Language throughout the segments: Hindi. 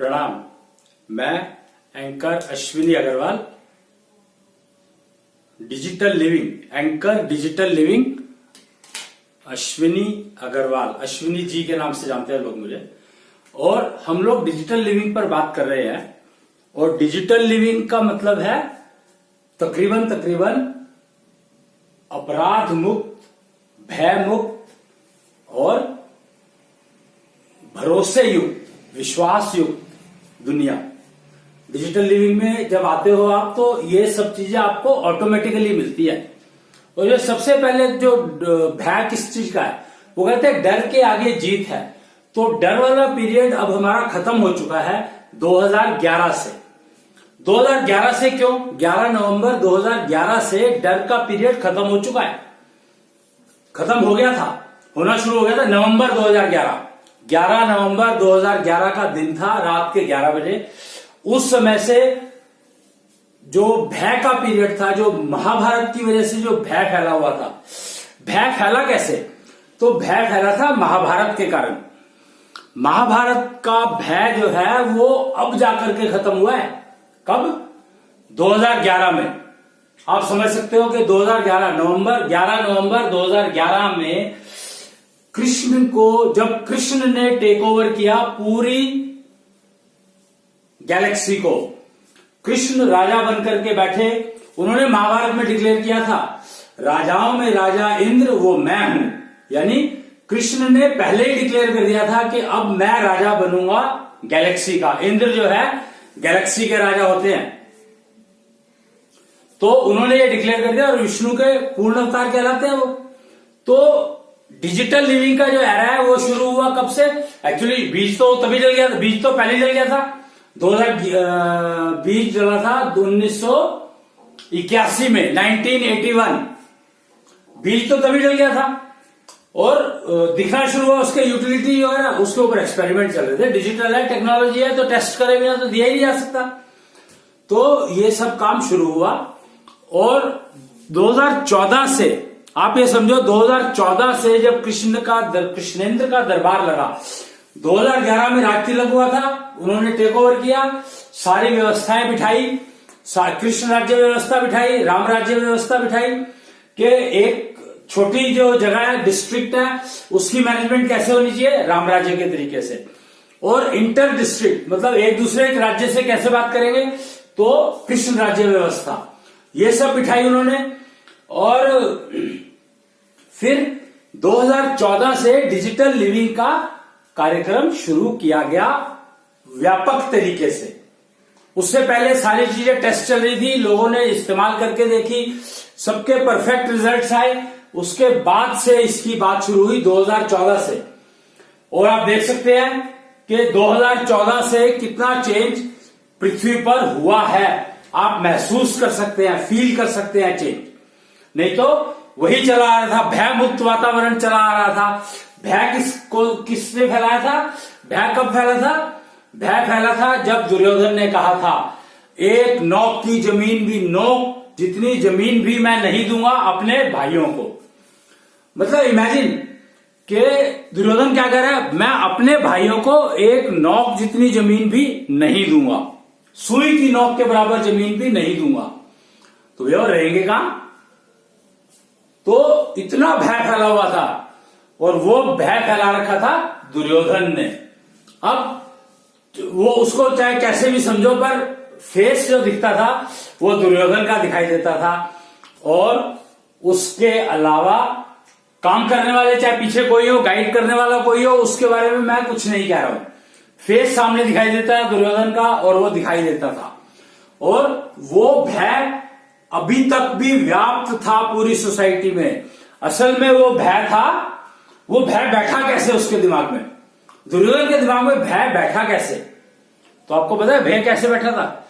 प्रणाम। मैं anchor Ashwini Agarwal, digital living Ashwini Agarwal, Ashwini ji के नाम से जानते हैं लोग मुझे। और हम लोग डिजिटल लिविंग पर बात कर रहे हैं। और डिजिटल लिविंग का मतलब है तकरीबन अपराध मुक्त, भय मुक्त और भरोसे युक्त, विश्वास युक्त दुनिया। डिजिटल लिविंग में जब आते हो आप तो ये सब चीजें आपको ऑटोमेटिकली मिलती है। और ये सबसे पहले जो भय किस चीज का है, वो कहते हैं डर के आगे जीत है। तो डर वाला पीरियड अब हमारा खत्म हो चुका है 2011 से। 2011 से क्यों? 11 नवंबर 2011 से डर का पीरियड खत्म हो चुका है। खत्म हो गया था, होना शुरू हो गया था नवंबर 2011। 11 नवंबर 2011 का दिन था, रात के 11 बजे। उस समय से जो भय का पीरियड था, जो महाभारत की वजह से जो भय फैला हुआ था। भय फैला कैसे? तो भय फैला था महाभारत के कारण। महाभारत का भय जो है वो अब जाकर के खत्म हुआ है। कब? 2011 में। आप समझ सकते हो कि 2011 नवंबर 11 नवंबर 2011 में कृष्ण को, जब कृष्ण ने टेक ओवर किया पूरी गैलेक्सी को, कृष्ण राजा बनकर के बैठे। उन्होंने महाभारत में डिक्लेयर किया था, राजाओं में राजा इंद्र, वो मैं हूं। यानी कृष्ण ने पहले ही डिक्लेयर कर दिया था कि अब मैं राजा बनूंगा गैलेक्सी का। इंद्र जो है गैलेक्सी के राजा होते हैं। तो उन्होंने ये डिक्लेयर कर दिया और विष्णु के पूर्ण अवतार कहलाते हैं वो। तो डिजिटल लिविंग का जो एरा है वो शुरू हुआ कब से? एक्चुअली बीज तो तभी जल गया था, बीज तो पहले जल गया था। 2000 बीज जला था 1981 में, 1981 बीज तो तभी जल गया था। और दिखना शुरू हुआ उसके यूटिलिटी जो है ना, उसके ऊपर एक्सपेरिमेंट चल रहे थे। डिजिटल है, टेक्नोलॉजी है, तो टेस्ट करे बिना तो दिया ही नहीं जा सकता। तो ये सब काम शुरू हुआ। और 2014 से आप ये समझो, 2014 से जब कृष्णेंद्र का दरबार लगा, 2011 में राज तिलक हुआ था, उन्होंने टेक ओवर किया, सारी व्यवस्थाएं बिठाई, कृष्ण राज्य व्यवस्था बिठाई, राम राज्य व्यवस्था बिठाई कि एक छोटी जो जगह है, डिस्ट्रिक्ट है, उसकी मैनेजमेंट कैसे होनी चाहिए, राम राज्य के तरीके से। और इंटर डिस्ट्रिक्ट मतलब एक दूसरे के राज्य से कैसे बात करेंगे, तो कृष्ण राज्य व्यवस्था, ये सब बिठाई उन्होंने। और फिर 2014 से डिजिटल लिविंग का कार्यक्रम शुरू किया गया व्यापक तरीके से। उससे पहले सारी चीजें टेस्ट चल रही थी, लोगों ने इस्तेमाल करके देखी, सबके परफेक्ट रिजल्ट्स आए। उसके बाद से इसकी बात शुरू हुई 2014 से। और आप देख सकते हैं कि 2014 से कितना चेंज पृथ्वी पर हुआ है। आप महसूस कर सकते हैं, फील कर सकते हैं चेंज। नहीं तो वही चला आ रहा था, भय मुक्त वातावरण चला आ रहा था। भय किसने फैलाया था? भय कब फैला था? भय फैला था जब दुर्योधन ने कहा था, एक नौक की जमीन भी, नौक जितनी जमीन भी मैं नहीं दूंगा अपने भाइयों को। मतलब इमेजिन कि दुर्योधन क्या कह रहा है, मैं अपने भाइयों को एक नौक जितनी जमीन भी नहीं दूंगा, सुई की नौक के बराबर जमीन भी नहीं दूंगा। तो वे और रहेंगे कहां? तो इतना भय फैला हुआ था। और वो भय फैला रखा था दुर्योधन ने। अब वो उसको चाहे कैसे भी समझो, पर फेस जो दिखता था वो दुर्योधन का दिखाई देता था। और उसके अलावा काम करने वाले, चाहे पीछे कोई हो, गाइड करने वाला कोई हो, उसके बारे में मैं कुछ नहीं कह रहा हूं। फेस सामने दिखाई देता है दुर्योधन का, और वो दिखाई देता था। और वो भय अभी तक भी व्याप्त था पूरी सोसाइटी में। असल में वो भय था, वो भय बैठा कैसे उसके दिमाग में? दुर्योधन के दिमाग में भय बैठा कैसे? तो आपको पता है भय कैसे बैठा था?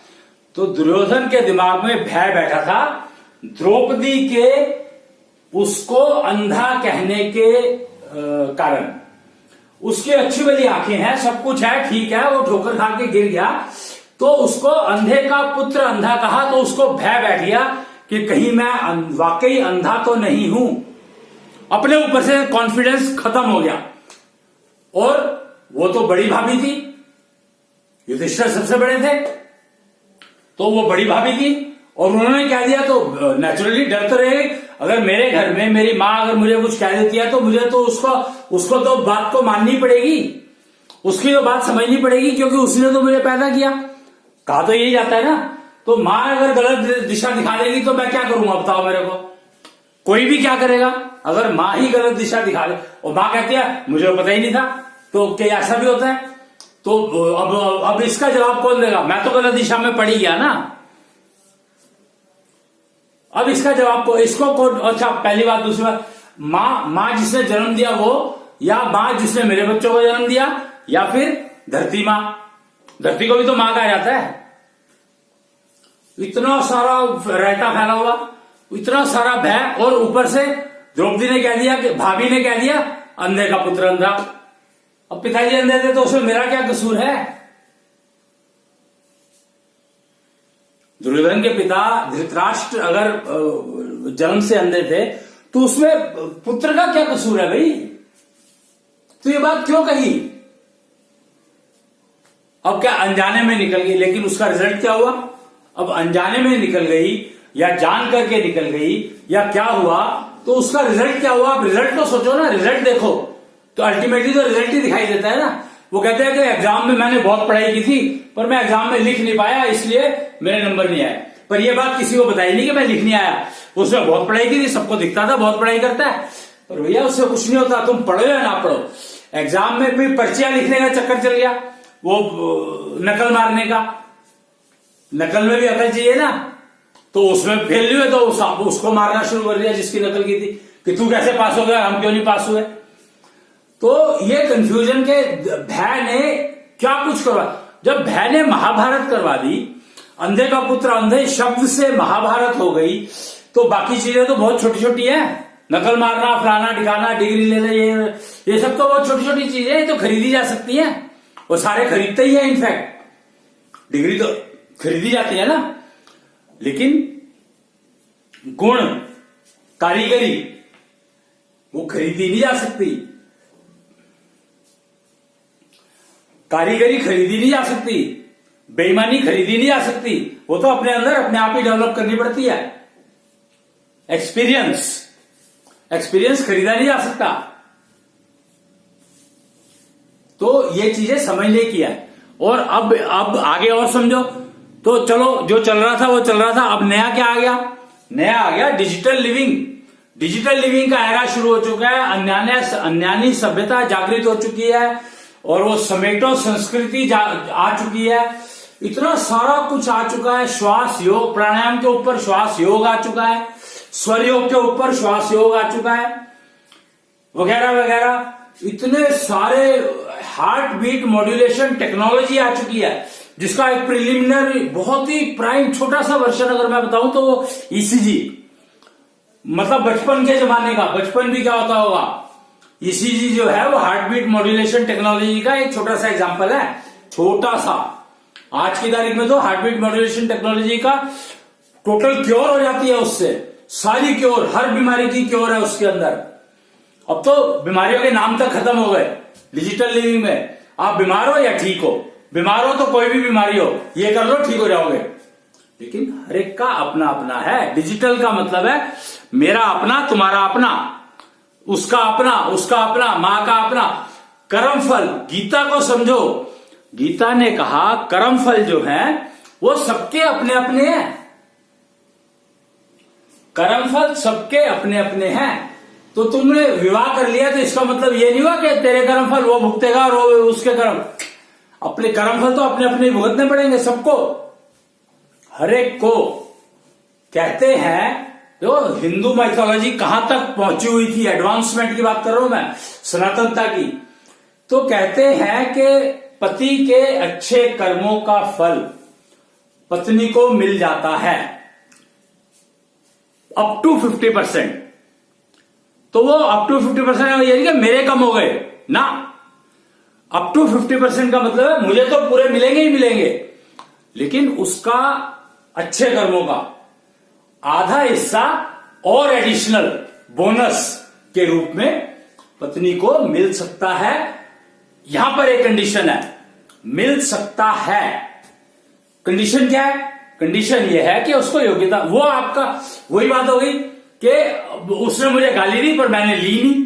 तो दुर्योधन के दिमाग में भय बैठा था द्रौपदी के उसको अंधा कहने के कारण। उसकी अच्छी वाली आंखें हैं, सब कुछ है, ठीक है, वो ठोकर खा के गिर गया, तो उसको अंधे का पुत्र अंधा कहा, तो उसको भय बैठ गया कि कहीं मैं वाकई अंधा तो नहीं हूं। अपने ऊपर से कॉन्फिडेंस खत्म हो गया। और वो तो बड़ी भाभी थी, युधिष्ठिर सबसे बड़े थे, तो वो बड़ी भाभी थी और उन्होंने क्या दिया, तो नेचुरली डर तो रहेगी। अगर मेरे घर में मेरी माँ अगर मुझे कुछ कह देती है तो मुझे तो उसको तो बात को माननी पड़ेगी, उसकी तो बात समझनी पड़ेगी, क्योंकि उसने तो मुझे पैदा किया। कहा तो यही जाता है ना। तो माँ अगर गलत दिशा दिखा देगी तो मैं क्या करूंगा, बताओ मेरे को। कोई भी क्या करेगा अगर माँ ही गलत दिशा दिखा दे, और माँ कहती है मुझे पता ही नहीं था, तो क्या ऐसा भी होता है? तो अब इसका जवाब कौन देगा? मैं तो गलत दिशा में पड़ी गया ना। अब इसका जवाब को इसको कौन? अच्छा, पहली बात। दूसरी बात, माँ जिसने जन्म दिया वो, या माँ जिसने मेरे बच्चों को जन्म दिया, या फिर धरती माँ। धरती को भी तो माँ कहा जाता है। इतना सारा रायता फैला हुआ, इतना सारा भय, और ऊपर से द्रौपदी ने कह दिया कि भाभी ने कह दिया अंधे का पुत्र अंधा। अब पिताजी अंधे थे तो उसमें मेरा क्या कसूर है? दुर्योधन के पिता धृतराष्ट्र अगर जन्म से अंधे थे तो उसमें पुत्र का क्या कसूर है भाई? तो ये बात क्यों कही? अब क्या अनजाने में निकल गई, लेकिन उसका रिजल्ट क्या हुआ? अब अनजाने में निकल गई या जान करके निकल गई या क्या हुआ, तो उसका रिजल्ट क्या हुआ? आप रिजल्ट तो सोचो ना, रिजल्ट देखो तो अल्टीमेटली तो रिजल्ट ही दिखाई देता है ना। वो कहते हैं कि एग्जाम में मैंने बहुत पढ़ाई की थी पर मैं एग्जाम में लिख नहीं पाया, इसलिए मेरे नंबर नहीं आए। पर यह बात किसी को बताई नहीं कि मैं लिख नहीं आया। उसने बहुत पढ़ाई की थी, सबको दिखता था बहुत पढ़ाई करता है, पर भैया उससे कुछ नहीं होता। तुम पढ़ो या ना पढ़ो, एग्जाम में भी पर्चियां लिखने का चक्कर चल गया, वो नकल मारने का। नकल में भी अकल चाहिए ना, तो उसमें फेल हुए तो उसको मारना शुरू कर दिया जिसकी नकल की थी, कि तू कैसे पास हो गया, हम क्यों नहीं पास हुए। तो ये कंफ्यूजन के भय ने क्या कुछ करवा। जब भय ने महाभारत करवा दी, अंधे का पुत्र अंधे शब्द से महाभारत हो गई, तो बाकी चीजें तो बहुत छोटी छोटी है। नकल मारना, फलाना ठिकाना, डिग्री लेना, ये सब तो बहुत छोटी छोटी चीजें हैं, तो खरीदी जा सकती हैं, वो सारे खरीदते ही है। इनफैक्ट डिग्री तो खरीदी जाती है ना, लेकिन गुण, कारीगरी वो खरीदी नहीं जा सकती। कारीगरी खरीदी नहीं जा सकती, बेईमानी खरीदी नहीं जा सकती, वो तो अपने अंदर अपने आप ही डेवलप करनी पड़ती है। एक्सपीरियंस खरीदा नहीं जा सकता। तो ये चीजें समझने की है। और अब आगे और समझो। तो चलो, जो चल रहा था वो चल रहा था, अब नया क्या आ गया? नया आ गया डिजिटल लिविंग। डिजिटल लिविंग का एरा शुरू हो चुका है। अन्यानी सभ्यता जागृत हो चुकी है और वो समेटो संस्कृति आ चुकी है। इतना सारा कुछ आ चुका है। श्वास योग, प्राणायाम के ऊपर श्वास योग आ चुका है, स्वर योग के ऊपर श्वास योग आ चुका है, वगैरह वगैरह। इतने सारे हार्ट बीट मॉड्यूलेशन टेक्नोलॉजी आ चुकी है, जिसका एक प्रिलिमिनरी बहुत ही प्राइम छोटा सा वर्जन अगर मैं बताऊं तो वो ईसीजी, मतलब बचपन के जमाने का, बचपन भी क्या होता होगा, ईसीजी जो है वो हार्ट बीट मॉड्यूलेशन टेक्नोलॉजी का एक छोटा सा एग्जांपल है। छोटा सा। आज की तारीख में तो हार्ट बीट मॉड्यूलेशन टेक्नोलॉजी का टोटल क्योर हो जाती है उससे। सारी क्योर, हर बीमारी की क्योर है उसके अंदर। अब तो बीमारियों के नाम तक खत्म हो गए डिजिटल लिविंग में। आप बीमार हो या ठीक हो, बीमार हो तो कोई भी बीमारी हो ये कर लो, ठीक हो जाओगे। लेकिन हर एक का अपना अपना है। डिजिटल का मतलब है मेरा अपना, तुम्हारा अपना, उसका अपना, उसका अपना, मां का अपना। कर्म फल, गीता को समझो। गीता ने कहा कर्म फल जो है वो सबके अपने अपने हैं। कर्म फल सबके अपने अपने हैं। तो तुमने विवाह कर लिया तो इसका मतलब ये नहीं हुआ कि तेरे कर्म फल वो भुगतेगा और वो उसके कर्म। अपने कर्म फल तो अपने अपने भुगतने पड़ेंगे सबको, हर एक को। कहते हैं जो हिंदू माइथोलॉजी कहां तक पहुंची हुई थी, एडवांसमेंट की बात कर रहा हूं मैं, सनातनता की। तो कहते हैं कि पति के अच्छे कर्मों का फल पत्नी को मिल जाता है अप टू 50%। तो वो अप टू 50% ये नहीं कि मेरे कम हो गए ना, अप टू 50% का मतलब है मुझे तो पूरे मिलेंगे ही मिलेंगे, लेकिन उसका अच्छे कर्मों का आधा हिस्सा और एडिशनल बोनस के रूप में पत्नी को मिल सकता है। यहां पर एक कंडीशन है, मिल सकता है। कंडीशन क्या है? कंडीशन यह है कि उसको योग्यता, वो आपका वही बात हो गई कि उसने मुझे गाली दी पर मैंने ली नहीं,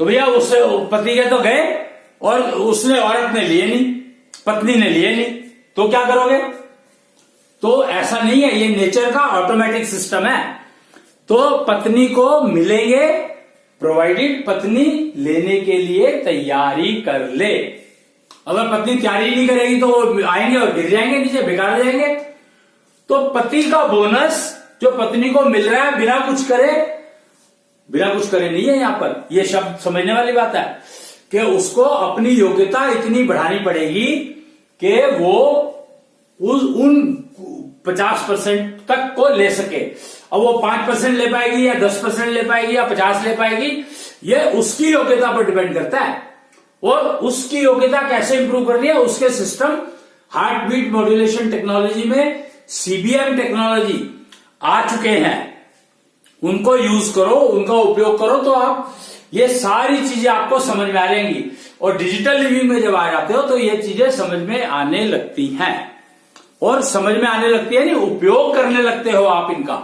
तो भैया उससे पति के तो गए और उसने, औरत ने लिए नहीं, पत्नी ने लिए नहीं, तो क्या करोगे? तो ऐसा नहीं है, ये नेचर का ऑटोमेटिक सिस्टम है। तो पत्नी को मिलेंगे प्रोवाइडेड पत्नी लेने के लिए तैयारी कर ले। अगर पत्नी तैयारी नहीं करेगी तो वो आएंगे और गिर जाएंगे नीचे, बेकार जाएंगे। तो पति का बोनस जो पत्नी को मिल रहा है बिना कुछ करे, बिना कुछ करे नहीं है यहां पर, ये शब्द समझने वाली बात है कि उसको अपनी योग्यता इतनी बढ़ानी पड़ेगी कि वो उन 50% तक को ले सके। अब वो 5% ले पाएगी या 10% ले पाएगी या 50 ले पाएगी, ये उसकी योग्यता पर डिपेंड करता है। और उसकी योग्यता कैसे इंप्रूव करनी है, उसके system heart beat modulation technology में सीबीएम टेक्नोलॉजी आ चुके हैं, उनको यूज करो, उनका उपयोग करो, तो आप ये सारी चीजें आपको समझ में आ जाएंगी। और डिजिटल लिविंग में जब आ जाते हो तो ये चीजें समझ में आने लगती हैं, और समझ में आने लगती है नहीं, उपयोग करने लगते हो आप इनका।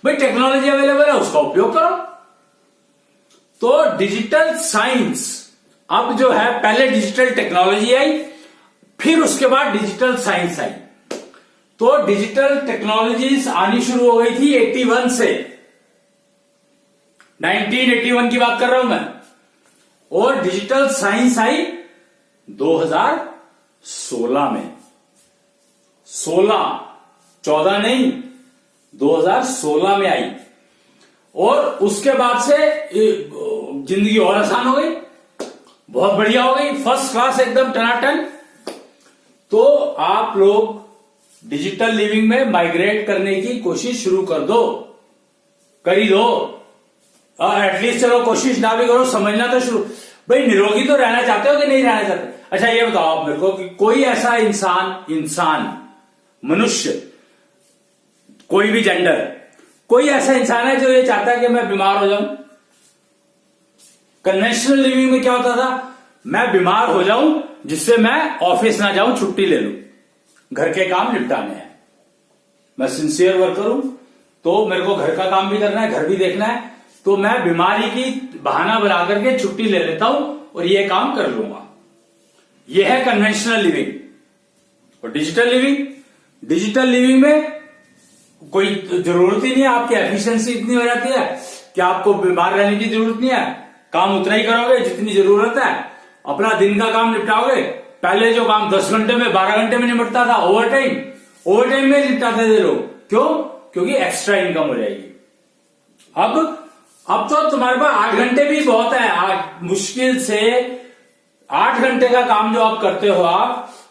भाई टेक्नोलॉजी अवेलेबल है, उसका उपयोग करो। तो डिजिटल साइंस अब जो है, पहले डिजिटल टेक्नोलॉजी आई, फिर उसके बाद डिजिटल साइंस आई। तो डिजिटल टेक्नोलॉजीज आनी शुरू हो गई थी 81 से, 1981 की बात कर रहा हूं मैं। और डिजिटल साइंस आई 2016 में, 14 नहीं, 2016 में आई। और उसके बाद से जिंदगी और आसान हो गई, बहुत बढ़िया हो गई, फर्स्ट क्लास एकदम टनाटन। तो आप लोग डिजिटल लिविंग में माइग्रेट करने की कोशिश शुरू कर दो, कर ही दो। एटलीस्ट चलो कोशिश ना भी करो, समझना तो शुरू। भाई निरोगी तो रहना चाहते हो कि नहीं रहना चाहते? अच्छा ये बताओ आप मेरे को कि कोई ऐसा इंसान मनुष्य, कोई भी जेंडर, कोई ऐसा इंसान है जो ये चाहता है कि मैं बीमार हो जाऊं? कन्वेंशनल लिविंग में क्या होता था, मैं बीमार हो जाऊं जिससे मैं ऑफिस ना जाऊं, छुट्टी ले लूं, घर के काम निपटाने हैं, मैं सिंसियर वर्कर हूं तो मेरे को घर का काम भी करना है, घर भी देखना है, तो मैं बीमारी की बहाना बना करके छुट्टी ले लेता हूं और ये काम कर लूंगा। यह है कन्वेंशनल लिविंग। और डिजिटल लिविंग में कोई जरूरत ही नहीं है, आपकी एफिशिएंसी इतनी हो जाती है कि आपको बीमार रहने की जरूरत नहीं है, काम उतना ही करोगे जितनी जरूरत है, अपना दिन का काम निपटाओगे। पहले जो काम 10 घंटे में 12 घंटे में निपटता था, ओवर टाइम में निपटाते थे लोग। क्यों? क्योंकि एक्स्ट्रा इनकम हो जाएगी। अब तो तुम्हारे पास 8 घंटे भी बहुत है। मुश्किल से 8 घंटे का काम जो आप करते हो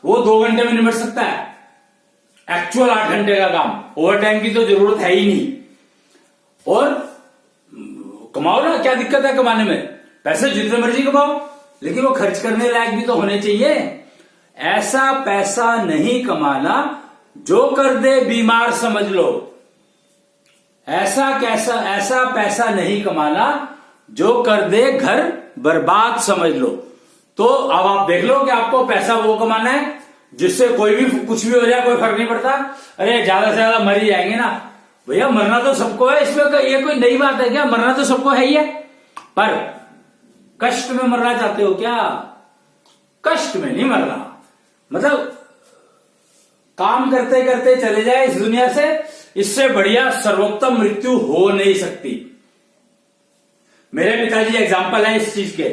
वो 2 घंटे में निपट सकता है, एक्चुअल 8 घंटे का काम। ओवर टाइम की तो जरूरत है ही नहीं। और कमाओ ना, क्या दिक्कत है कमाने में? पैसे जितने मर्जी कमाओ, लेकिन वो खर्च करने लायक भी तो होने चाहिए। ऐसा पैसा नहीं कमाना जो कर दे बीमार समझ लो। ऐसा पैसा नहीं कमाना जो कर दे घर बर्बाद समझ लो। तो अब आप देख लो कि आपको पैसा वो कमाना है जिससे कोई भी कुछ भी हो जाए कोई फर्क नहीं पड़ता। अरे ज्यादा से ज्यादा मर ही जाएंगे ना भैया, मरना तो सबको है, इसमें ये कोई नई बात है क्या? मरना तो सबको है ही है, पर कष्ट में मरना चाहते हो क्या? कष्ट में नहीं मरना, मतलब काम करते करते चले जाए इस दुनिया से, इससे बढ़िया सर्वोत्तम मृत्यु हो नहीं सकती। मेरे पिताजी एग्जाम्पल है इस चीज के।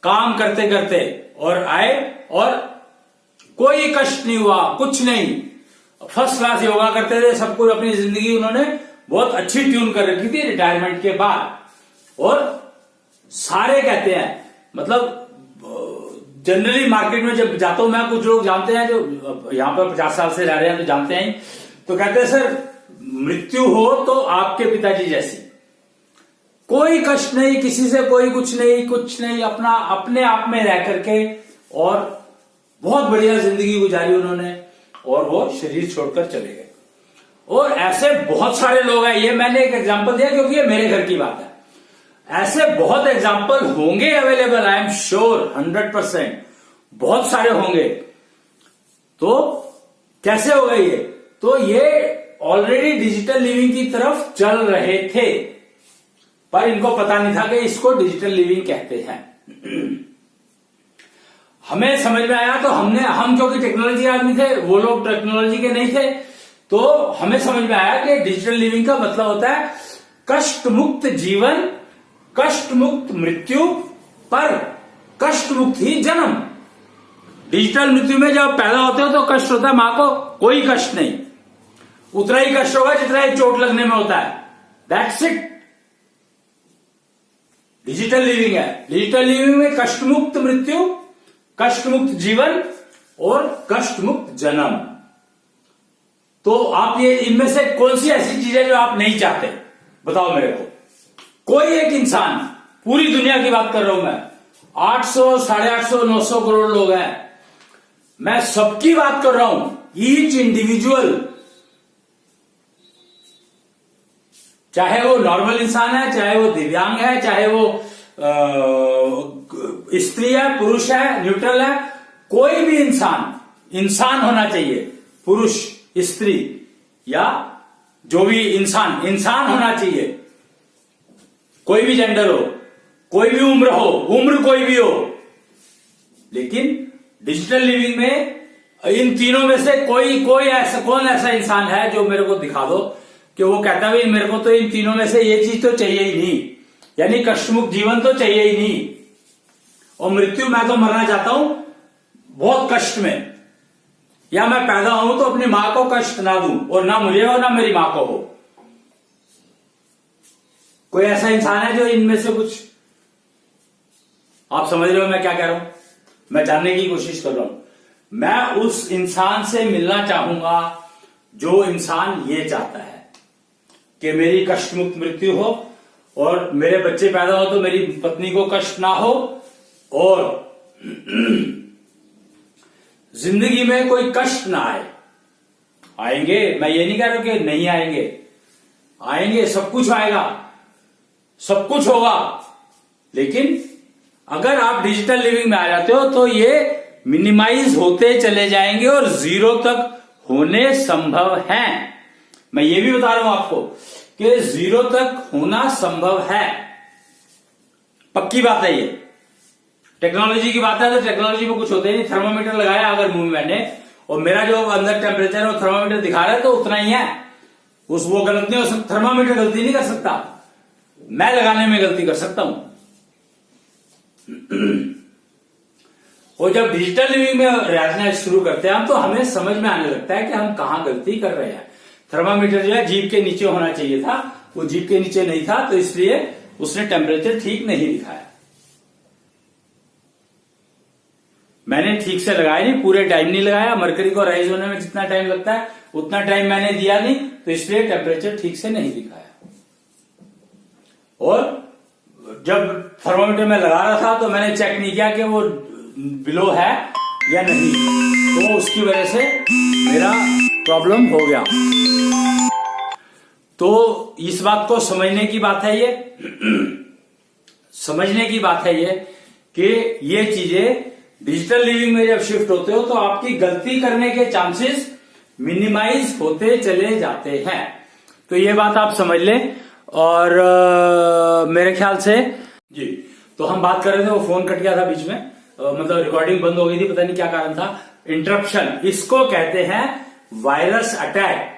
काम करते करते और आए और कोई कष्ट नहीं हुआ, कुछ नहीं, फर्स्ट क्लास योगा करते थे, सब कुछ अपनी जिंदगी उन्होंने बहुत अच्छी ट्यून कर रखी थी रिटायरमेंट के बाद। और सारे कहते हैं, मतलब जनरली मार्केट में जब जाता हूं मैं, कुछ लोग जानते हैं जो यहां पर 50 साल से रह रहे हैं तो जानते हैं, तो कहते हैं सर मृत्यु हो तो आपके पिताजी जैसी, कोई कष्ट नहीं, किसी से कोई कुछ नहीं, अपना अपने आप में रह करके और बहुत बढ़िया जिंदगी गुजारी उन्होंने, और वो शरीर छोड़कर चले गए। और ऐसे बहुत सारे लोग हैं, ये मैंने एक एग्जांपल दिया क्योंकि ये मेरे घर की बात है। ऐसे बहुत एग्जाम्पल होंगे अवेलेबल, आई एम श्योर 100%। बहुत सारे होंगे। तो कैसे हो गए ये? तो ये ऑलरेडी डिजिटल लिविंग की तरफ चल रहे थे, पर इनको पता नहीं था कि इसको डिजिटल लिविंग कहते हैं। हमें समझ में आया तो हम क्योंकि टेक्नोलॉजी आदमी थे, वो लोग टेक्नोलॉजी के नहीं थे, तो हमें समझ में आया कि डिजिटल लिविंग का मतलब होता है कष्ट मुक्त जीवन, कष्ट मुक्त मृत्यु, पर कष्ट मुक्त ही जन्म। डिजिटल मृत्यु में जब पैदा होते हो तो कष्ट होता है, मां को कोई कष्ट नहीं, उतना ही कष्ट होगा जितना ही चोट लगने में होता है। That's it. डिजिटल लिविंग है। डिजिटल लिविंग में कष्ट मुक्त मृत्यु, कष्ट मुक्त जीवन और कष्ट मुक्त जन्म। तो आप ये इनमें से कौन सी ऐसी चीजें जो आप नहीं चाहते, बताओ मेरे को। कोई एक इंसान, पूरी दुनिया की बात कर रहा हूं मैं, 800, 850, 900 करोड़ लोग हैं, मैं सबकी बात कर रहा हूं, ईच इंडिविजुअल, चाहे वो नॉर्मल इंसान है, चाहे वो दिव्यांग है, चाहे वो स्त्री है, पुरुष है, न्यूट्रल है, कोई भी इंसान होना चाहिए, पुरुष, स्त्री या जो भी इंसान होना चाहिए। कोई भी जेंडर हो, कोई भी उम्र हो, उम्र कोई भी हो, लेकिन डिजिटल लिविंग में इन तीनों में से कौन ऐसा इंसान है जो मेरे को दिखा दो कि वो कहता भाई मेरे को तो इन तीनों में से ये चीज तो चाहिए ही नहीं, यानी कष्टमुक्त जीवन तो चाहिए ही नहीं, और मृत्यु मैं तो मरना चाहता हूं बहुत कष्ट में, या मैं पैदा हूं तो अपनी मां को कष्ट ना दूं, और ना मुझे हो ना मेरी मां को हो। कोई ऐसा इंसान है जो इनमें से कुछ, आप समझ रहे हो मैं क्या कह रहा हूं? मैं जानने की कोशिश कर रहा हूं। मैं उस इंसान से मिलना चाहूंगा जो इंसान ये चाहता है कि मेरी कष्ट मुक्त मृत्यु हो, और मेरे बच्चे पैदा हो तो मेरी पत्नी को कष्ट ना हो, और जिंदगी में कोई कष्ट ना आए। आएंगे, मैं ये नहीं कह रहा कि नहीं आएंगे, सब कुछ आएगा, सब कुछ होगा, लेकिन अगर आप डिजिटल लिविंग में आ जाते हो तो ये मिनिमाइज होते चले जाएंगे और जीरो तक होने संभव है। मैं ये भी बता रहा हूं आपको कि जीरो तक होना संभव है, पक्की बात है ये। टेक्नोलॉजी की बात है तो टेक्नोलॉजी में कुछ होता ही नहीं। थर्मामीटर लगाया अगर मुंह में मैंने, और मेरा जो अंदर टेम्परेचर है वो थर्मामीटर दिखा रहा है तो उतना ही है, वो गलत नहीं हो सकता। थर्मामीटर गलती नहीं कर सकता, मैं लगाने में गलती कर सकता हूं। और जब डिजिटल लिविंग में रहना शुरू करते हैं हम, तो हमें समझ में आने लगता है कि हम कहां गलती कर रहे हैं। थर्मामीटर जो है जीभ के नीचे होना चाहिए था, वो जीभ के नीचे नहीं था, तो इसलिए उसने टेम्परेचर ठीक नहीं दिखाया। मैंने ठीक से लगाया नहीं, पूरे टाइम नहीं लगाया। मरकरी को राइज होने में जितना टाइम लगता है उतना टाइम मैंने दिया नहीं, तो इसलिए टेम्परेचर ठीक से नहीं दिखाया। और जब थर्मामीटर में लगा रहा था तो मैंने चेक नहीं किया कि वो बिलो है या नहीं, तो उसकी वजह से मेरा प्रॉब्लम हो गया। तो इस बात को समझने की बात है ये, समझने की बात है ये कि ये चीजें डिजिटल लिविंग में जब शिफ्ट होते हो तो आपकी गलती करने के चांसेस मिनिमाइज होते चले जाते हैं। तो ये बात आप समझ लें। और मेरे ख्याल से जी, तो हम बात कर रहे थे, वो फोन कट गया था बीच में, मतलब रिकॉर्डिंग बंद हो गई थी, पता नहीं क्या कारण था, इंटरप्शन। इसको कहते हैं वायरस अटैक।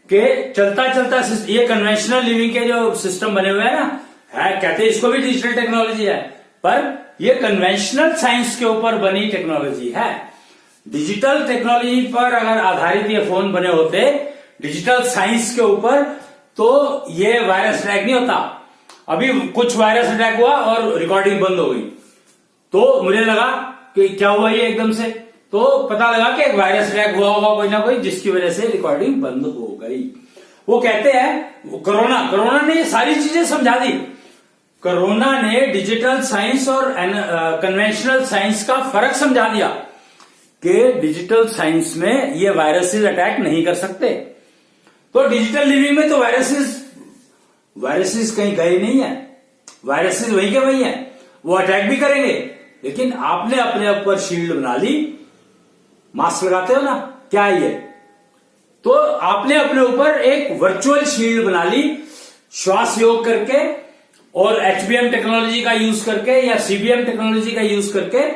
के चलता चलता ये कन्वेंशनल लिविंग के जो सिस्टम बने हुए हैं ना, कहते हैं इसको भी डिजिटल टेक्नोलॉजी है, पर ये कन्वेंशनल साइंस के ऊपर बनी टेक्नोलॉजी है। डिजिटल टेक्नोलॉजी पर अगर आधारित ये फोन बने होते डिजिटल साइंस के ऊपर, तो ये वायरस अटैक नहीं होता। अभी कुछ वायरस अटैक हुआ और रिकॉर्डिंग बंद हो गई, तो मुझे लगा कि क्या हुआ ये एकदम से, तो पता लगा कि एक वायरस अटैक हुआ होगा कोई ना कोई, जिसकी वजह से रिकॉर्डिंग बंद हो गई। वो कहते हैं कोरोना ने ये सारी चीजें समझा दी। कोरोना ने डिजिटल साइंस और कन्वेंशनल साइंस का फर्क समझा दिया कि डिजिटल साइंस में ये वायरसेस अटैक नहीं कर सकते। तो डिजिटल लिविंग में तो वायरसेस कहीं गए नहीं है, वायरसेस वहीं के वहीं है, वो अटैक भी करेंगे लेकिन आपने अपने ऊपर शील्ड बना ली। मास्क लगाते हो ना, क्या है ये? तो आपने अपने ऊपर एक वर्चुअल शील्ड बना ली, श्वास योग करके और HBM टेक्नोलॉजी का यूज करके या CBM टेक्नोलॉजी का यूज करके,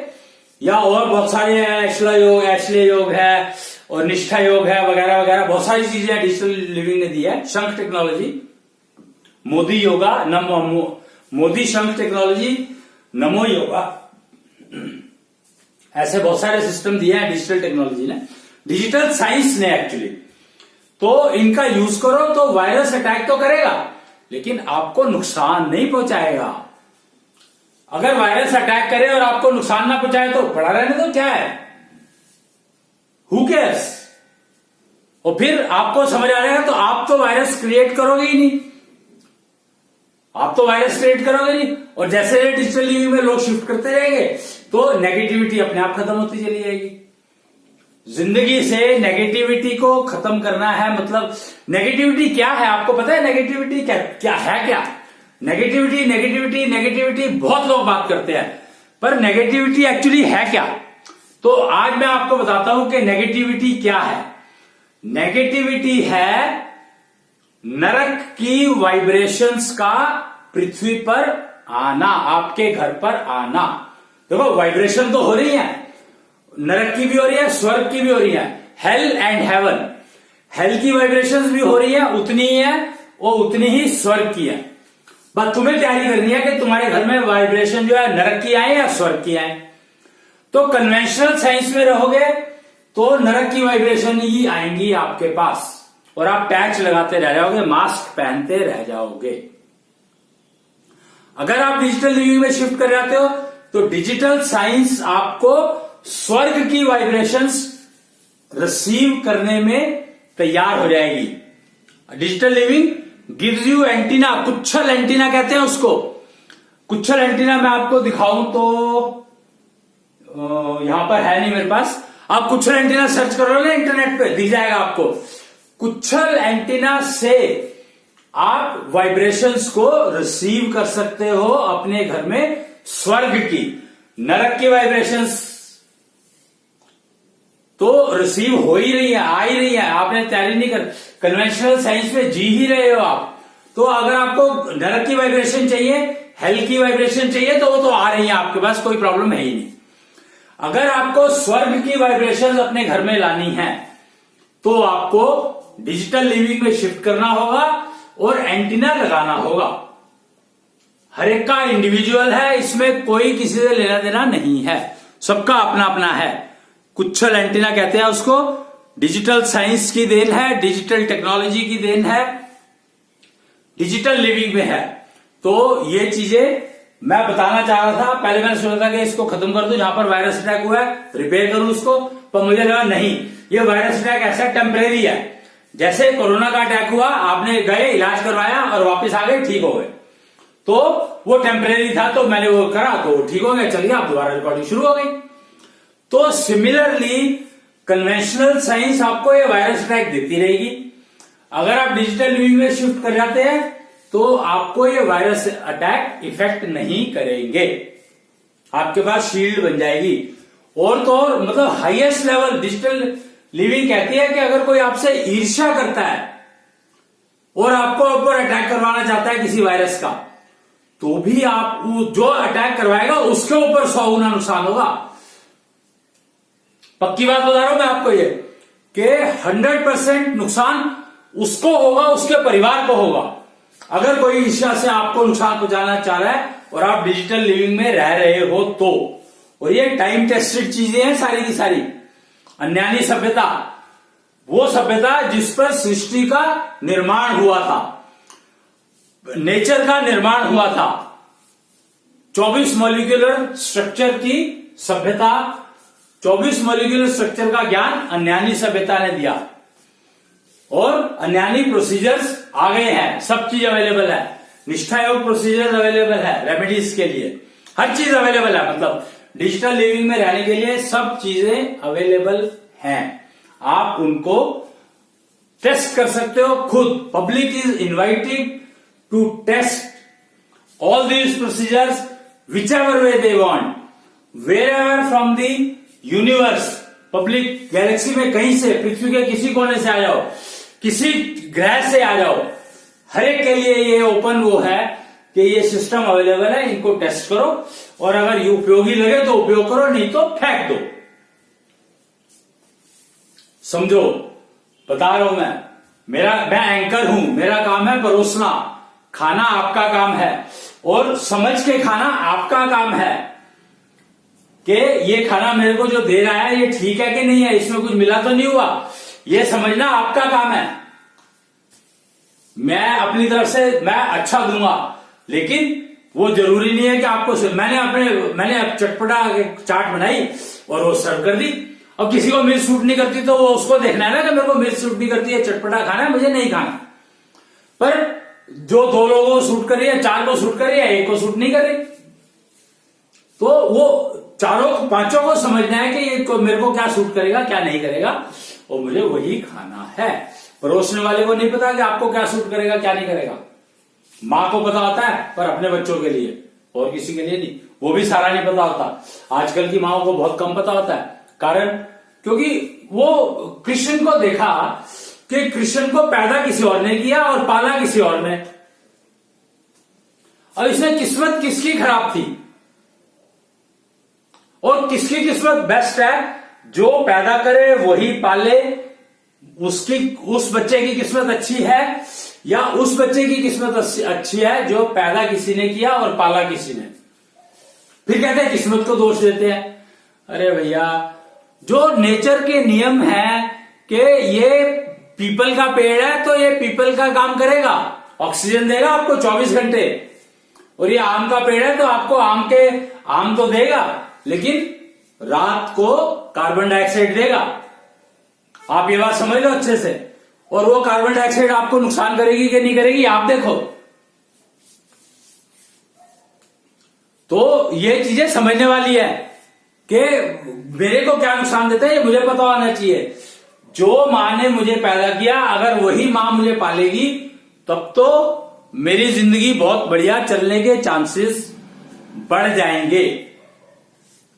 या और बहुत सारे हैं, एशले योग है और निष्ठा योग है वगैरह वगैरह, बहुत सारी चीजें डिजिटल लिविंग ने दी है। शंख टेक्नोलॉजी, मोदी योगा, मोदी शंख टेक्नोलॉजी, नमो योगा, ऐसे बहुत सारे सिस्टम दिए हैं डिजिटल टेक्नोलॉजी ने, डिजिटल साइंस ने एक्चुअली। तो इनका यूज करो तो वायरस अटैक तो करेगा लेकिन आपको नुकसान नहीं पहुंचाएगा। अगर वायरस अटैक करे और आपको नुकसान ना पहुंचाए तो पड़ा रहने दो, क्या है, हु केयर्स। और फिर आपको समझ आ जाएगा तो आप तो वायरस क्रिएट करोगे ही नहीं, आप तो वायरस क्रिएट करोगे नहीं। और जैसे डिजिटल लिविंग में लोग शिफ्ट करते रहेंगे तो नेगेटिविटी अपने आप खत्म होती चली जाएगी। जिंदगी से नेगेटिविटी को खत्म करना है। मतलब नेगेटिविटी क्या है, आपको पता है नेगेटिविटी क्या है? क्या नेगेटिविटी नेगेटिविटी नेगेटिविटी बहुत लोग बात करते हैं, पर नेगेटिविटी एक्चुअली है क्या? तो आज मैं आपको बताता हूं कि नेगेटिविटी क्या है। नेगेटिविटी है नरक की वाइब्रेशंस का पृथ्वी पर आना, आपके घर पर आना। देखो वाइब्रेशन तो हो रही है, नरक की भी हो रही है, स्वर्ग की भी हो रही है, हेल एंड हेवन। हेल की वाइब्रेशंस भी हो रही है, उतनी ही है, और उतनी ही स्वर्ग की है। बस तुम्हें तैयारी करनी है कि तुम्हारे घर में वाइब्रेशन जो है नरक की आए या स्वर्ग की आए। तो कन्वेंशनल साइंस में रहोगे तो नरक की वाइब्रेशन ही आएंगी आपके पास और आप पैच लगाते रह जाओगे, मास्क पहनते रह जाओगे। अगर आप डिजिटल लिविंग में शिफ्ट कर जाते हो तो डिजिटल साइंस आपको स्वर्ग की वाइब्रेशंस रिसीव करने में तैयार हो जाएगी। Digital living gives you antenna, Kuchhal antenna कहते हैं उसको। कुच्छल एंटीना मैं आपको दिखाऊं तो यहां पर है नहीं मेरे पास, आप कुच्छल एंटीना सर्च करोगे इंटरनेट पे दिख जाएगा आपको। कुच्छल एंटीना से आप वाइब्रेशंस को रिसीव कर सकते हो अपने घर में स्वर्ग की। नरक की वाइब्रेशंस तो रिसीव हो ही रही है, आ ही रही है, आपने तैयारी नहीं कर, कन्वेंशनल साइंस में जी ही रहे हो आप। तो अगर आपको नरक की वाइब्रेशन चाहिए, हेल की वाइब्रेशन चाहिए तो वो तो आ रही है आपके पास, कोई प्रॉब्लम है ही नहीं। अगर आपको स्वर्ग की वाइब्रेशन अपने घर में लानी है तो आपको डिजिटल लिविंग में शिफ्ट करना होगा और एंटीना लगाना होगा। हर एक का इंडिविजुअल है, इसमें कोई किसी से लेना देना नहीं है, सबका अपना अपना है। कुच्छल एंटीना कहते हैं उसको, डिजिटल साइंस की देन है, डिजिटल टेक्नोलॉजी की देन है, डिजिटल लिविंग में है। तो ये चीजें मैं बताना चाह रहा था। पहले मैंने सोचा था कि इसको खत्म कर दूं, जहां पर वायरस अटैक हुआ है रिपेयर करूं उसको, पर मुझे लगा नहीं, ये वायरस अटैक ऐसा टेम्परेरी है। जैसे कोरोना का अटैक हुआ, आपने गए इलाज करवाया और वापस आ गए, ठीक हो गए, तो वो टेम्परेरी था, तो मैंने वो करा तो ठीक हो गया, चल गया, आप दोबारा रिकॉर्डिंग शुरू हो गई। तो सिमिलरली कन्वेंशनल साइंस आपको ये वायरस अटैक देती रहेगी। अगर आप डिजिटल लिविंग में शिफ्ट कर जाते हैं तो आपको ये वायरस अटैक इफेक्ट नहीं करेंगे, आपके पास शील्ड बन जाएगी। और तो और मतलब हाईएस्ट लेवल डिजिटल लिविंग कहती है कि अगर कोई आपसे ईर्ष्या करता है और आपको ऊपर अटैक करवाना चाहता है किसी वायरस का, तो भी आप जो अटैक करवाएगा उसके ऊपर 100 गुना नुकसान होगा। पक्की बात बता रहा हूं मैं आपको ये कि 100% नुकसान उसको होगा, उसके परिवार को होगा। अगर कोई ईर्ष्या से आपको नुकसान पहुंचाना चाह रहा है और आप डिजिटल लिविंग में रह रहे हो तो, और ये टाइम टेस्टेड चीजें हैं सारी की सारी। अन्यानी सभ्यता, वो सभ्यता जिस पर सृष्टि का निर्माण हुआ था, नेचर का निर्माण हुआ था, 24 मॉलिक्यूलर स्ट्रक्चर की सभ्यता, 24 मॉलिक्यूलर स्ट्रक्चर का ज्ञान अन्यानी सभ्यता ने दिया। और अन्यानी प्रोसीजर्स आ गए हैं, सब चीज अवेलेबल है, निष्ठा योग प्रोसीजर्स अवेलेबल है, रेमेडीज के लिए हर चीज अवेलेबल है। मतलब डिजिटल लिविंग में रहने के लिए सब चीजें अवेलेबल हैं, आप उनको टेस्ट कर सकते हो खुद। Public is invited to test all these procedures whichever way they want. Wherever from the universe, public galaxy में कहीं से, पृथ्वी के किसी कोने से आ जाओ, किसी ग्रह से आ जाओ, हर एक के लिए ये ओपन वो है कि ये सिस्टम अवेलेबल है, इनको टेस्ट करो और अगर ये उपयोगी लगे तो उपयोग करो, नहीं तो फेंक दो। समझो, बता रहा हूं मैं एंकर हूं, मेरा काम है परोसना, खाना आपका काम है और समझ के खाना आपका काम है कि ये खाना मेरे को जो दे रहा है ये ठीक है कि नहीं है, इसमें कुछ मिला तो नहीं हुआ, ये समझना आपका काम है। मैं अपनी तरफ से मैं अच्छा दूंगा, लेकिन वो जरूरी नहीं है कि आपको, मैंने चटपटा चाट बनाई और वो सर्व कर दी। अब किसी को मिर्च सूट नहीं करती तो वो उसको देखना है ना कि मेरे को मिर्च सूट नहीं करती है, चटपटा खाना है, मुझे नहीं खाना। पर जो 2 लोगों को सूट कर रही है, 4 को सूट कर रही है, 1 को सूट नहीं कर रही, तो वो 4-5 को समझना है कि ये मेरे को क्या सूट करेगा क्या नहीं करेगा और मुझे वही खाना है। परोसने वाले को नहीं पता कि आपको क्या सूट करेगा क्या नहीं करेगा। माँ को पता होता है पर अपने बच्चों के लिए, और किसी के लिए नहीं, वो भी सारा नहीं पता होता। आजकल की माओ को बहुत कम पता होता है, कारण क्योंकि वो कृष्ण को देखा कि कृष्ण को पैदा किसी और ने किया और पाला किसी और ने, और इसमें किस्मत किसकी खराब थी और किसकी किस्मत बेस्ट है, जो पैदा करे वही पाले, उस बच्चे की किस्मत अच्छी है या उस बच्चे की किस्मत अच्छी है जो पैदा किसी ने किया और पाला किसी ने। फिर कहते हैं किस्मत को दोष देते हैं। अरे भैया, जो नेचर के नियम है कि ये पीपल का पेड़ है तो ये पीपल का काम करेगा, ऑक्सीजन देगा आपको 24 घंटे, और ये आम का पेड़ है तो आपको आम तो देगा, लेकिन रात को कार्बन डाइऑक्साइड देगा। आप ये बात समझ लो अच्छे से, और वो कार्बन डाइऑक्साइड आपको नुकसान करेगी कि नहीं करेगी आप देखो। तो ये चीजें समझने वाली है कि मेरे को क्या नुकसान देता है ये मुझे पता होना चाहिए। जो माँ ने मुझे पैदा किया, अगर वही माँ मुझे पालेगी तब तो मेरी जिंदगी बहुत बढ़िया चलने के चांसेस बढ़ जाएंगे।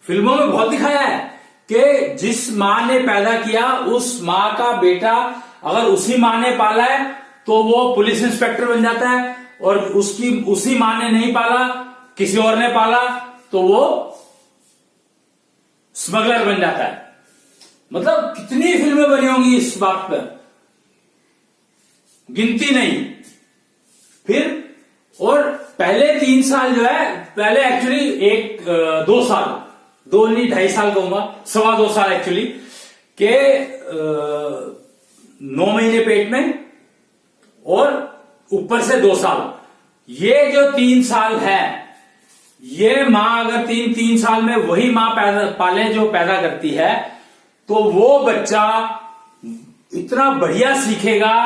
फिल्मों में बहुत दिखाया है कि जिस माँ ने पैदा किया उस माँ का बेटा अगर उसी माँ ने पाला है तो वो पुलिस इंस्पेक्टर बन जाता है, और उसी माँ ने नहीं पाला, किसी और ने पाला तो वो स्मगलर बन जाता है। मतलब कितनी फिल्में बनी होंगी इस बात पर, गिनती नहीं। फिर और पहले 3 साल जो है, पहले एक्चुअली 2 साल, 2 नहीं 2.5 साल कहूंगा, 2.25 साल एक्चुअली के 9 महीने पेट में और ऊपर से 2 साल, ये जो 3 साल है, ये माँ अगर 3 साल में वही माँ पाले जो पैदा करती है तो वो बच्चा इतना बढ़िया सीखेगा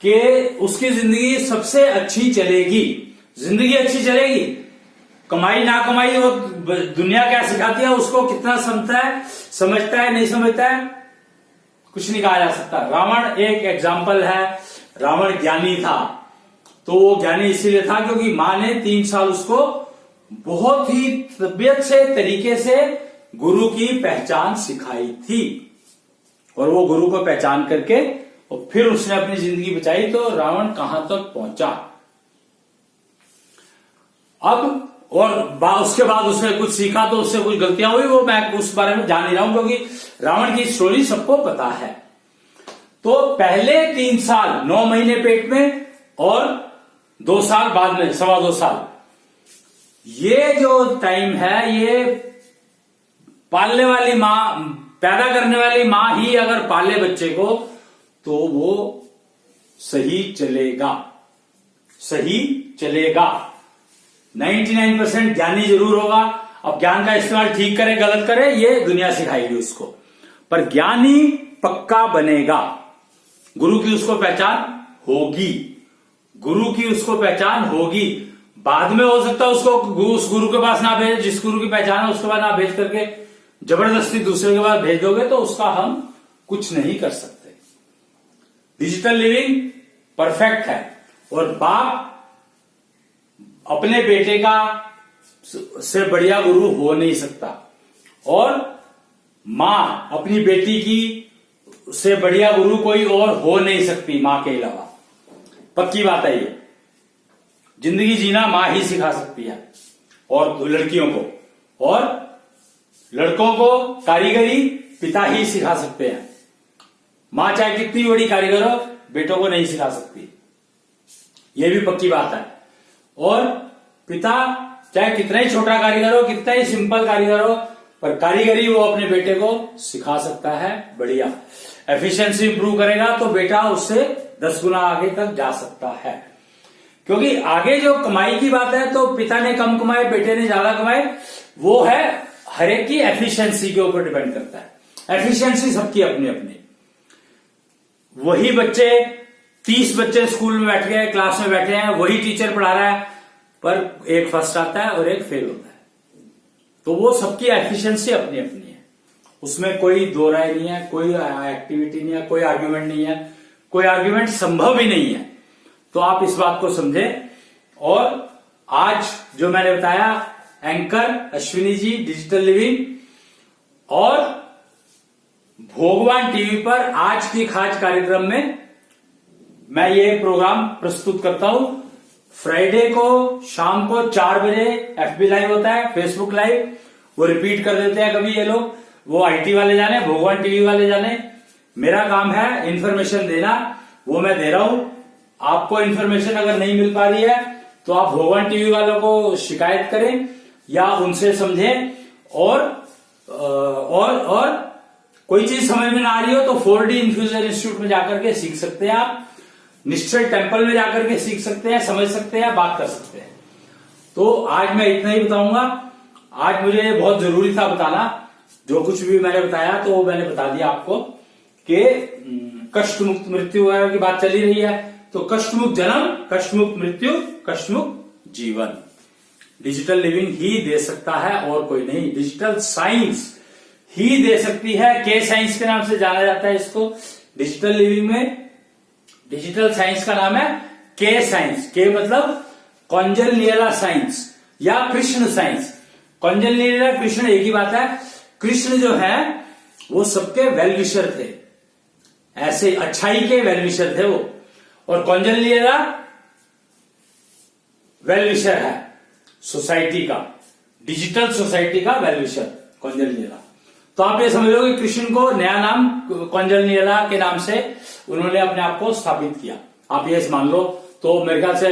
कि उसकी जिंदगी सबसे अच्छी चलेगी। जिंदगी अच्छी चलेगी, कमाई ना कमाई वो दुनिया क्या सिखाती है उसको, कितना समझता है नहीं समझता है, कुछ नहीं कहा जा सकता। रावण एक एग्जाम्पल है। रावण ज्ञानी था, तो वो ज्ञानी इसीलिए था क्योंकि माँ ने 3 साल उसको बहुत ही तबीयत से तरीके से गुरु की पहचान सिखाई थी, और वो गुरु को पहचान करके और फिर उसने अपनी जिंदगी बचाई। तो रावण कहां तक पहुंचा। अब और उसके बाद उसने कुछ सीखा तो उससे कुछ गलतियां हुई, वो मैं उस बारे में जान नहीं रहा हूं क्योंकि रावण की स्टोरी सबको पता है। तो पहले 3 साल 9 महीने पेट में और 2 साल बाद में 2.25 साल, ये जो टाइम है ये पालने वाली माँ, पैदा करने वाली माँ ही अगर पाले बच्चे को तो वो सही चलेगा, सही चलेगा। 99% ज्ञानी जरूर होगा। अब ज्ञान का इस्तेमाल ठीक करे गलत करे ये दुनिया सिखाएगी उसको, पर ज्ञानी पक्का बनेगा। गुरु की उसको पहचान होगी, गुरु की उसको पहचान होगी। बाद में हो सकता है उसको उस गुरु के पास ना भेज, जिस गुरु की पहचान है उसके बाद ना भेज करके जबरदस्ती दूसरे के पास भेज दोगे तो उसका हम कुछ नहीं कर सकते। डिजिटल लिविंग परफेक्ट है, और बाप अपने बेटे का से बढ़िया गुरु हो नहीं सकता। और माँ अपनी बेटी की से बढ़िया गुरु कोई और हो नहीं सकती माँ के अलावा। पक्की बात है ये। जिंदगी जीना माँ ही सिखा सकती है, और लड़कियों को, और लड़कों को कारीगरी पिता ही सिखा सकते हैं। माँ चाहे कितनी बड़ी कारीगर हो, बेटों को नहीं सिखा सकती, ये भी पक्की बात है। और पिता चाहे कितना ही छोटा कारीगर हो, कितना ही सिंपल कारीगर हो, पर कारीगरी वो अपने बेटे को सिखा सकता है। बढ़िया एफिशिएंसी इंप्रूव करेगा तो बेटा उससे 10 गुना आगे तक जा सकता है। क्योंकि आगे जो कमाई की बात है, तो पिता ने कम कमाए, बेटे ने ज्यादा कमाए, वो है हर एक की एफिशिएंसी के ऊपर डिपेंड करता है। एफिशिएंसी सबकी अपनी अपनी। वही बच्चे 30 बच्चे स्कूल में बैठ गए, क्लास में बैठे हैं, वही टीचर पढ़ा रहा है, पर एक फर्स्ट आता है और एक फेल होता है। तो वो सबकी एफिशिएंसी अपनी अपनी है, उसमें कोई दो राय नहीं है, कोई एक्टिविटी नहीं है, कोई आर्ग्यूमेंट नहीं है, कोई आर्ग्यूमेंट संभव ही नहीं है। तो आप इस बात को समझें। और आज जो मैंने बताया, anchor Ashwini ji, digital living और भोगवान टीवी पर आज की खास कार्यक्रम में मैं ये प्रोग्राम प्रस्तुत करता हूं। फ्राइडे को शाम को 4 बजे FB लाइव होता है, फेसबुक लाइव, वो रिपीट कर देते हैं कभी ये लोग, वो IT वाले जाने, भोगवान टीवी वाले जाने। मेरा काम है इंफॉर्मेशन देना, वो मैं दे रहा हूं। आपको इंफॉर्मेशन अगर नहीं मिल पा रही है तो आप भोगवान टीवी वालों को शिकायत करें या उनसे समझें। और कोई चीज समझ में ना आ रही हो तो 4D इन्फ्यूजन इंस्टीट्यूट में जाकर के सीख सकते हैं आप, निश्चल टेम्पल में जाकर के सीख सकते हैं, समझ सकते हैं, बात कर सकते हैं। तो आज मैं इतना ही बताऊंगा। आज मुझे बहुत जरूरी था बताना, जो कुछ भी मैंने बताया तो मैंने बता दिया आपको कि कष्ट मुक्त मृत्यु वगैरह की बात चली रही है। तो कष्ट मुक्त जन्म, कष्ट मुक्त मृत्यु, कष्ट मुक्त जीवन डिजिटल लिविंग ही दे सकता है, और कोई नहीं। डिजिटल साइंस ही दे सकती है। के साइंस के नाम से जाना जाता है इसको। डिजिटल लिविंग में डिजिटल साइंस का नाम है के साइंस। के मतलब कॉन्जनियल साइंस या कृष्ण साइंस। कॉन्जनियल कृष्ण एक ही बात है। कृष्ण जो है वो सबके वेलविशर थे, ऐसे अच्छाई के वेलविशर थे वो। और कॉन्जनियल वेलविशर है सोसाइटी का, डिजिटल सोसाइटी का वेलविशर कॉन्जनियल। तो आप ये समझ लो कि कृष्ण को नया नाम कॉन्जनियल के नाम से उन्होंने अपने आप को स्थापित किया। आप ये मान लो। तो मेरे ख्याल से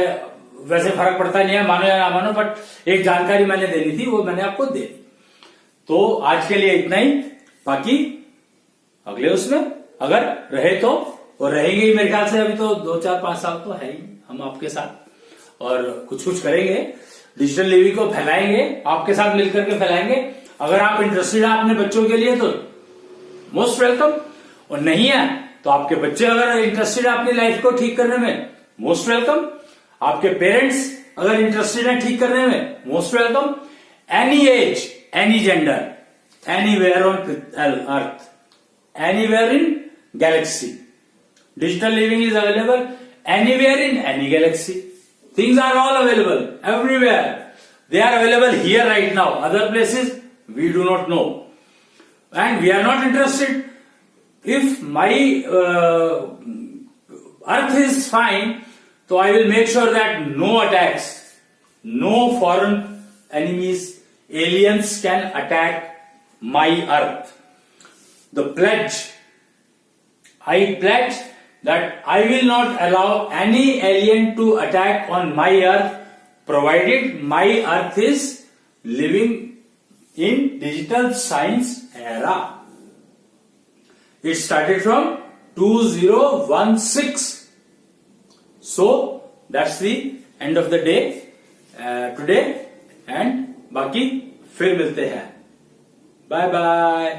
वैसे फर्क पड़ता नहीं है, मानो या ना मानो, बट एक जानकारी मैंने देनी थी, वो मैंने आपको दे दी। तो आज के लिए इतना ही। बाकी अगले उसमें अगर रहे तो, और रहेंगे ही मेरे ख्याल से, अभी तो 2, 4, 5 साल तो है ही हम आपके साथ, और कुछ कुछ करेंगे, डिजिटल लिविंग को फैलाएंगे, आपके साथ मिलकर के फैलाएंगे। अगर आप इंटरेस्टेड हैं अपने बच्चों के लिए तो मोस्ट वेलकम, और नहीं है तो आपके बच्चे अगर इंटरेस्टेड है अपनी लाइफ को ठीक करने में, मोस्ट वेलकम। आपके पेरेंट्स अगर इंटरेस्टेड है ठीक करने में, most welcome. Any as, any gender, anywhere on earth, anywhere in Galaxy, digital living is available anywhere in any galaxy. Things are all available everywhere. They are available here right now. Other places we do not know, and we are not interested. If my earth is fine, so I will make sure that no attacks, no foreign enemies, aliens can attack my earth. The pledge, I pledge that I will not allow any alien to attack on my earth, provided my earth is living in digital science era. It started from 2016. So that's the end of the day today, and बाकी फिर मिलते हैं। Bye bye.